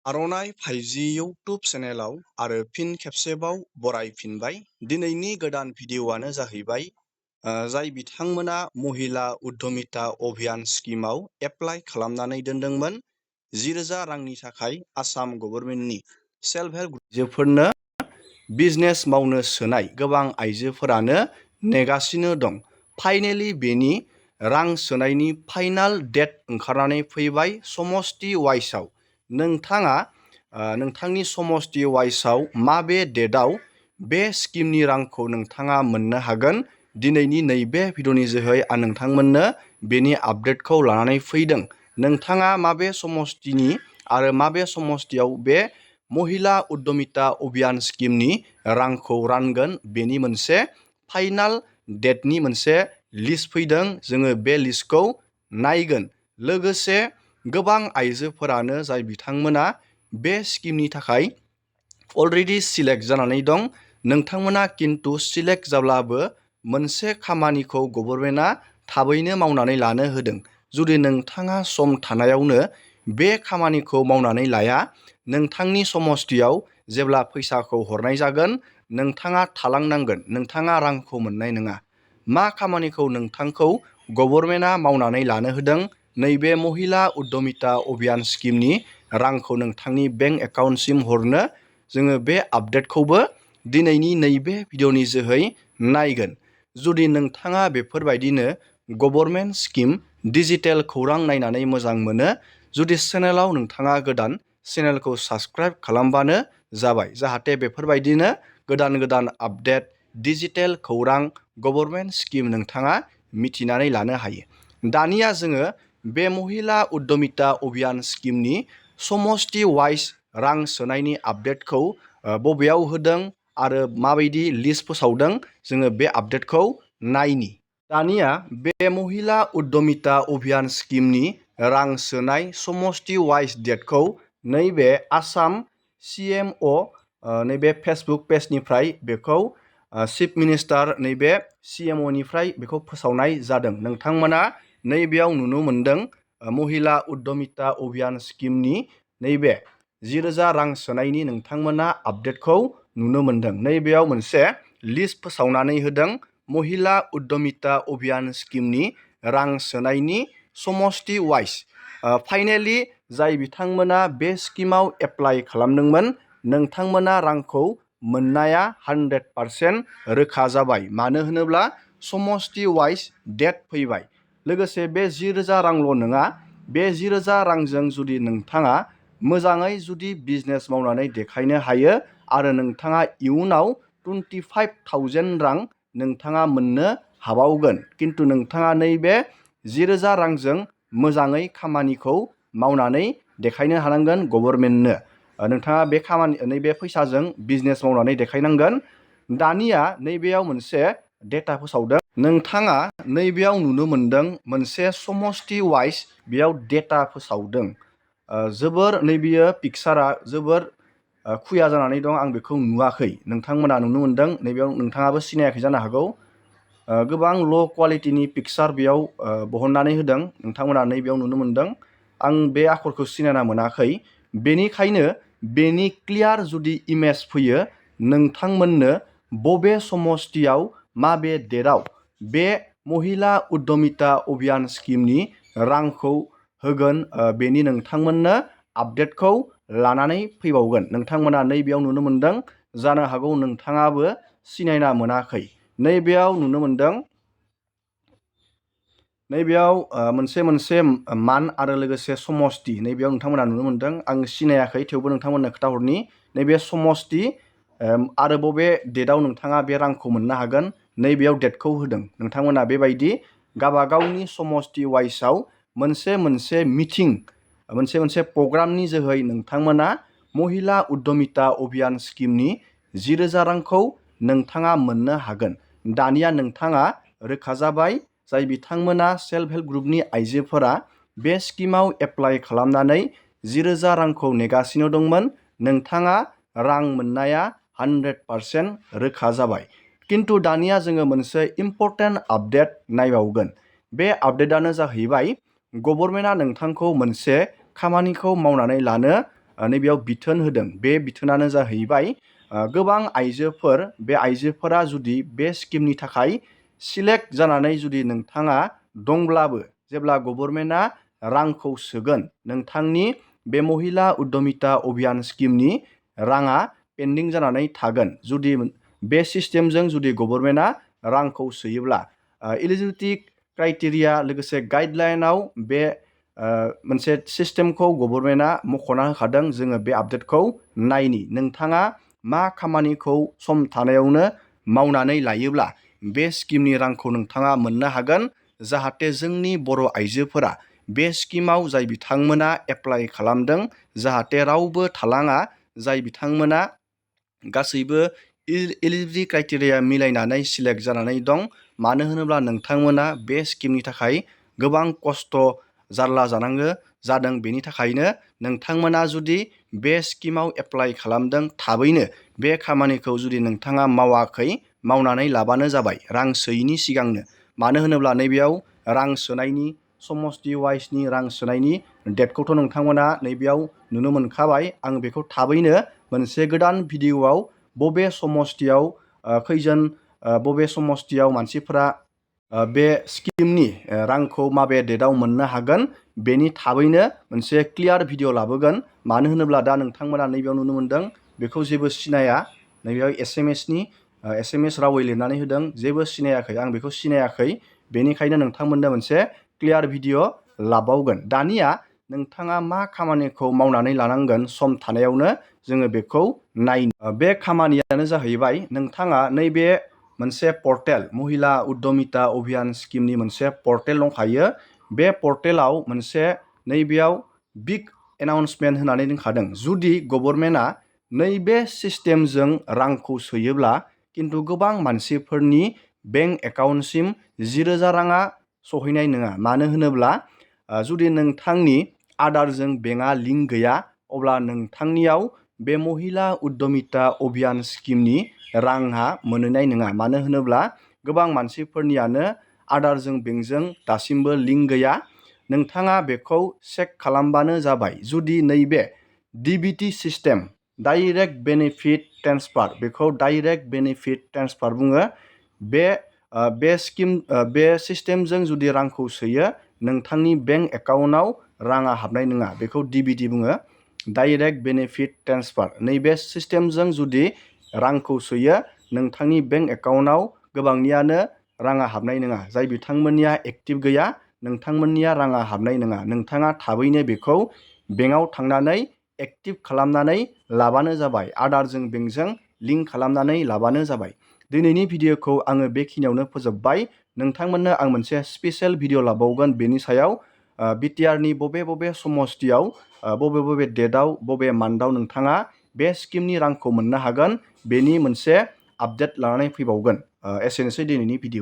आर'नाइ 5G YouTube चेनेलाव आरो फिन खेबसेबाव बरायफिनबाय। दिनैनि गोदान भिडिअ'आनो जाहैबाय जाय बिथांमोना महिला उद्यमिता अभियान स्किमाव एप्लाइ खालामनानै दोनदोंमोन 10,000 रांनि थाखाय आसाम गभर्नमेन्टनि सेल्फ हेल्प आइजोफोरनो बिजनेस मावनो सोनाय गोबां आइजोफोरानो नेगासिनो दं। फाइनेलि बेनि रां सोनायनि फाइनाल डेट ओंखारनानै फैबाय समष्टि वाइसआव। नोंथाङा नोंथांनि समष्टि वाइसआव माबे डेटआव बे स्किमनि रांखौ नोंथाङा मोननो हागोन। दिनैनि नैबे भिडिअनि जोहै आं नोंथांमोननो बेनि आपडेटखौ लानानै फैदों। नोंथाङा माबे समष्टिनि आरो माबे समष्टियाव बे महिला उद्यमिता अभियान स्किमनि रांखौ रानगोन बेनि मोनसे फाइनाल डेटनि मोनसे लिस्ट फैदों। जोङो बे लिस्टखौ नायगोन। लोगोसे गोबां आइजोफोरानो जाय बिथांमोना बे स्किमनि थाखाय अलरेडि सिलेक्ट जानानै दं। नोंथांमोना किन्तु सिलेक्ट जाब्लाबो मोनसे खामानिखौ गभर्नमेन्टआ थाबैनो मावनानै लानो होदों। जुदि नोंथाङा सम थानायावनो बे खामानिखौ मावनानै लाया, नोंथांनि समष्टियाव जेब्ला फैसाखौ हरनाय जागोन नोंथाङा थालांनांगोन, नोंथाङा रांखौ मोननाय नङा। मा खामानिखौ नोंथांखौ गभर्नमेन्टआ मावनानै लानो होदों? नैबे महिला उद्यमिता अभियान स्किमनि रांखौ नोंथांनि बेंक एकाउन्टसिम हरनो जोङो बे आपडेटखौबो दिनैनि नैबे भिडिअनि जोहै नायगोन। जुदि नोंथाङा बेफोरबायदिनो गभर्नमेन्ट स्किम डिजिटेल खौरां नायनानै मोजां मोनो, जुदि चेनेलाव नोंथाङा गोदान, चेनेलखौ साबस्क्राइब खालामबानो जाबाय, जाहाथे बेफोरबायदिनो गोदान गोदान आपडेट डिजिटेल खौरां गभर्नमेन्ट स्किम नोंथाङा मिथिनानै लानो हायो। दानिया जोङो बे महिला उद्यमिता अभियान स्किमनि समष्टि वाइस रां सोनायनि आपडेटखौ बबेयाव होदों आरो माबायदि लिस्ट फोसावदों जोङो बे आपडेटखौ नायनि। दानिया बे महिला उद्यमिता अभियान स्किमनि रां सोनाय समष्टि वाइस डेटखौ नैबे आसाम CMO नैबे फेसबुक पेजनिफ्राय बेखौ चिफ मिनिस्टार नैबे CMOनिफ्राय बेखौ फोसावनाय जादों। नोंथांमोना नैबेयाव नुनो मोनदों महिला उद्यमिता अभियान स्किमनि नैबे 10,000 रां सोनायनि नोंथांमोना आपडेटखौ नुनो मोनदों। नैबेयाव मोनसे लिस्ट फोसावनानै होदों महिला उद्यमिता अभियान स्किमनि रां सोनायनि समष्टि वाइस। फाइनेलि जाय बिथांमोना बे स्किमाव एप्लाइ खालामदोंमोन नोंथांमोना रांखौ मोननाया 100% रोखा जाबाय। मानो होनोब्ला समष्टि वाइस डेट फैबाय। लोगोसे बे 10,000 रांल' नङा, बे 10,000 रांजों जुदि नोंथाङा मोजाङै जुदि बिजनेस मावनानै देखायनो हायो आरो नोंथाङा इयुनाव 25,000 रां नोंथाङा मोननो हाबावगोन। किन्तु नोंथाङा नैबे 10,000 रांजों मोजाङै खामानिखौ मावनानै देखायनो हानांगोन गभर्नमेन्टनो। नोंथाङा बे नैबे फैसाजों बिजनेस मावनानै देखायनांगोन। दानिया नैबेयाव मोनसे डेटा फोसावदों। नोंथाङा नैबेयाव नुनो मोनदों मोनसे समष्टि वाइस बेयाव डेटा फोसावदों। जोबोर नैबेयो पिक्सारा जोबोर खुया जानानै दं। आं बेखौ नुवाखै, नोंथांमोना नुनो मोनदों। नैबेयाव नोंथाङाबो सिनायाखै जानो हागौ। गोबां ल' क्वालिटिनि पिक्सार बेयाव बहननानै होदों। नोंथांमोना नैबेयाव नुनो मोनदों। आं बे आखरखौ सिनायना मोनाखै। बेनिखायनो बेनि क्लियार जुदि इमेज फैयो नोंथांमोननो बबे समष्टियाव माबे डेटआव बे महिला उद्यमिता अभियान स्किमनि रांखौ होगोन बेनि नोंथांमोननो आपडेटखौ लानानै फैबावगोन। नोंथांमोना नैबेयाव नुनो मोनदों, जानो हागौ नोंथाङाबो सिनायना मोनाखै। नैबेयाव नुनो मोनदों, नैबेयाव मोनसे मान आरो लोगोसे समष्टि नैबेयाव नोंथांमोना नुनो मोनदों। आं सिनायाखै, थेवबो नोंथांमोननो खोथाहरनि नैबे समष्टि आरो बबे डेटआव नोंथाङा बे रांखौ मोननो हागोन नैबेयाव डेटखौ होदों। नोंथांमोना बेबायदि गावबागावनि समष्टि वाइसआव मोनसे मिटिं, मोनसे प्रग्रामनि जोहै नोंथांमोना महिला उद्यमिता अभियान स्किमनि 10,000 रांखौ नोंथाङा मोननो हागोन। दानिया नोंथाङा रोखा जाबाय। जाय बिथांमोना सेल्फ हेल्प ग्रुपनि आइजोफोरा बे स्किमाव एप्लाइ खालामनानै 10,000 रांखौ नेगासिनो दंमोन, नोंथाङा रां मोननाया 100% रोखा जाबाय। किन्तु दानिया जोङो मोनसे इम्पर्टेन्ट आपडेट नायबावगोन। बे आपडेटआनो जाहैबाय गभर्नमेन्टआ नोंथांखौ मोनसे खामानिखौ मावनानै लानो नैबेयाव बिथोन होदों। बे बिथोनानो जाहैबाय गोबां आइजोफोर, बे आइजोफोरा जुदि बे स्किमनि थाखाय सिलेक्ट जानानै जुदि नोंथाङा दंब्लाबो, जेब्ला गभर्नमेन्टआ रांखौ सोगोन, नोंथांनि बे महिला उद्यमिता अभियान स्किमनि राङा पेन्डिं जानानै थागोन। जुदि बे सिस्टेमजों जुदि गभर्नमेन्टआ रांखौ सोयोब्ला एलिजिबिलिटि क्राइटेरिया लोगोसे गाइडलाइनाव बे मोनसे सिस्टेमखौ गभर्नमेन्टआ मख'ना होखादों। जोङो बे आपडेटखौ नायनि। नोंथाङा मा खामानिखौ सम थानायावनो मावनानै लायोब्ला बे स्किमनि रांखौ नोंथाङा मोननो हागोन, जाहाथे जोंनि बर' आइजोफोरा बे स्किमाव जाय बिथांमोना एप्लाइ खालामदों, जाहाथे रावबो थालाङा, जाय बिथांमोना गासैबो एलिजिबिलिटि क्राइटेरिया मिलायनानै सिलेक्ट जानानै दं। मानो होनोब्ला नोंथांमोना बे स्किमनि थाखाय गोबां खस्थ' जारला जानांगौ जादों। बेनि थाखायनो नोंथांमोना जुदि बे स्किमाव एप्लाइ खालामदों, थाबैनो बे खामानिखौ जुदि नोंथाङा मावाखै, मावनानै लाबानो जाबाय रां सोयिनि सिगांनो। मानो होनोब्ला नैबेयाव रां सोनायनि समस्ति वाइसनि रां सोनायनि डेटखौथ' नोंथांमोना नैबेयाव नुनो मोनखाबाय। आं बेखौ थाबैनो मोनसे गोदान भिडिअ'आव बबे समस्तियाव खैजोन, बबे समस्तियाव मानसिफोरा बे स्किमनि रांखौ माबे डेटआव मोननो हागोन, बेनि थाबैनो मोनसे क्लियार भिडिअ' लाबोगोन। मानो होनोब्ला दा नोंथांमोना नैबेयाव नुनो मोनदों, बेखौ जेबो सिनाया। नैबेयाव SMS रावै लिरनानै होदों, जेबो सिनायाखै। आं बेखौ सिनायाखै, बेनिखायनो नोंथांमोननो मोनसे क्लियार भिडिअ' लाबावगोन। दानिया नोंथाङा मा खामानिखौ मावनानै लानांगोन सम थानायावनो, जोङो बेखौ नायनो। बे खामानियानो जाहैबाय, नोंथाङा नैबे मोनसे पर्टेल, महिला उद्यमिता अभियान स्किमनि मोनसे पर्टेल दंखायो। बे पर्टेलाव मोनसे नैबेयाव बिग एनाउन्समेन्ट होनानै दोनखादों। जुदि गभर्नमेन्टआ नैबे सिस्टेमजों रांखौ सोयोब्ला खिन्थु गोबां मानसिफोरनि बेंक एकाउन्टसिम 10,000 राङा सहैनाय नङा। मानो होनोब्ला जुदि नोंथांनि आधारजों बेंकआ लिंक गैया, अब्ला नोंथांनियाव बे महिला उद्यमिता अभियान स्किमनि राङा मोनहैनाय नङा। मानो होनोब्ला गोबां मानसिफोरनियानो आधारजों बेंकजों दासिमबो लिंक गैया। नोंथाङा बेखौ चेक खालामबानो जाबाय। जुदि नैबे DBT system, direct benefit transfer, बेखौ डाइरेक्ट बेनिफिट ट्रेन्सफार बुङो। बे सिस्टेमजों जुदि रांखौ सोयो, नोंथांनि बेंक एकाउन्टआव राङा हाबनाय नङा। बेखौ DBT बुङो, डाइरेक्ट बेनिफिट ट्रेन्सफार। नैबे सिस्टेमजों जुदि रांखौ सोयो, नोंथांनि बेंक एकाउन्टआव गोबांनियानो राङा हाबनाय नङा। जाय बिथांमोननिया एक्टिभ गैया, नोंथांमोननिया राङा हाबनाय नङा। नोंथाङा थाबैनो बेखौ बेंकआव थांनानै एक्टिभ खालामनानै लाबानो जाबाय। आधारजों बेंकजों लिंक खालामनानै लाबानो जाबाय। दिनैनि भिडिअ'खौ आङो बेखिनियावनो फोजोबबाय। नोंथांमोननो आं मोनसे स्पेसियेल भिडिअ' लाबावगोन। बेनि सायाव बिटिआरनि बबे समस्तियाव, बबे डेटआव, बबे मान्थआव नोंथाङा बे स्किमनि रांखौ मोननो हागोन, बेनि मोनसे आपडेट लानानै फैबावगोन। एसेनोसै दिनैनि भिडिअ'।